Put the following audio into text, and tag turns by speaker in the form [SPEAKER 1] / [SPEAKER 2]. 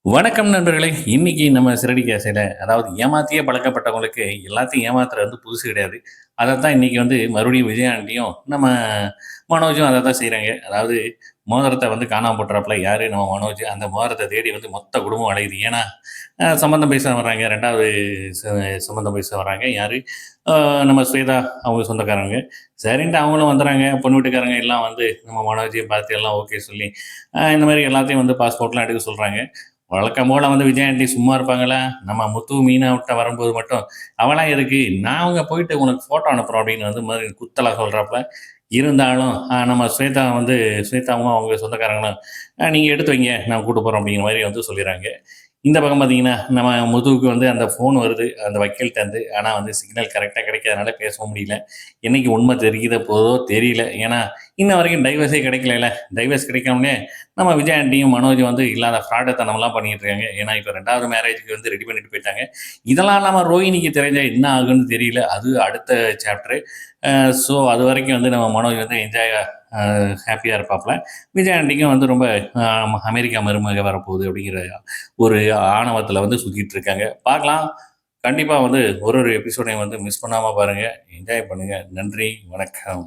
[SPEAKER 1] வணக்கம் நண்பர்களே! இன்னைக்கு நம்ம சிறடி கேசையில அதாவது ஏமாத்தியே பழக்கப்பட்டவங்களுக்கு எல்லாத்தையும் ஏமாத்துறது வந்து புதுசு கிடையாது. அதத்தான் இன்னைக்கு வந்து மறுபடியும் விஜய் ஆண்டியும், நம்ம மனோஜும் அதத்தான் செய்றாங்க. அதாவது மோதிரத்த வந்து காணாம போட்டுறாப்புல யாரு? நம்ம மனோஜ். அந்த மோதிரத்த தேடி வந்து மொத்த குடும்பம் அலையுது. ஏன்னா, சம்மந்தம் பேச வர்றாங்க. 2வது ச சம்மந்தம் பேச வர்றாங்க. யாரு? அ நம்ம ஸ்வேதா அவங்க சொந்தக்காரங்க. சரின்ட்டு அவங்களும் வந்துர்றாங்க. பொண்ணு வீட்டுக்காரங்க எல்லாம் வந்து நம்ம மனோஜையும் பார்த்து எல்லாம் ஓகே சொல்லி, இந்த மாரி எல்லாத்தையும் வந்து பாஸ்போர்ட்லாம் எடுக்க சொல்றாங்க. வழக்கம் போல வந்து விஜய் ஆண்டி சும்மா இருப்பாங்களா? நம்ம முத்து, மீனாட்ட வரும்போது மட்டும், "அவலாம் எதுக்கு? நாங்க போயிட்டு உனக்கு ஃபோட்டோ அனுப்புறோம்" அப்படின்னு வந்து மாரி குத்தலா சொல்றாப்புல. இருந்தாலும் நம்ம ஸ்வேதாவும் அவங்க சொந்தக்காரங்களும், நீங்க எடுத்து வைங்க, நான் கூட்டு போறோம்" அப்படிங்கிற மாரி வந்து சொல்லிர்றாங்க. இந்த பக்கம் பார்த்தீங்கன்னா, நம்ம முதுவுக்கு வந்து அந்த ஃபோன் வருது, அந்த வக்கீல்ட்டருந்து. ஆனா வந்து சிக்னல் கரெக்ட்டா கிடைக்காதனால பேசவும் முடியல. என்னைக்கு உண்மை தெரியுத போதோ தெரியல. ஏன்னா, இன்ன வரைக்கும் டைவர்ஸே கிடைக்கலல்ல. டைவர்ஸ் கிடைக்காமலே நம்ம விஜய் ஆண்டியும், மனோஜும் வந்து இல்லாத ஃப்ராடுத்தனம்லாம் பண்ணிட்டு இருக்காங்க. ஏன்னா, இப்ப 2வது மேரேஜுக்கு வந்து ரெடி பண்ணிட்டு போயிட்டாங்க. இதெல்லாம் இல்லாம ரோஹிணிக்கு தெரிஞ்சா என்ன ஆகும்னு தெரியல. அது அடுத்த சாப்டரு. அதுவரைக்கும் வந்து நம்ம மனோஜ் வந்து அ ஹேப்பியா இருப்பாப்ல. விஜய் ஆண்டிக்கும் வந்து ரொம்ப அமெரிக்கா மருமக வரப்போகுது அப்படிங்கிற ஒரு ஆணவத்தில வந்து சுத்திட்டு இருக்காங்க. பார்க்கலாம். கண்டிப்பா வந்து ஒரு எபிசோடையும் வந்து மிஸ் பண்ணாம பாருங்க. என்ஜாய் பண்ணுங்க. நன்றி, வணக்கம்.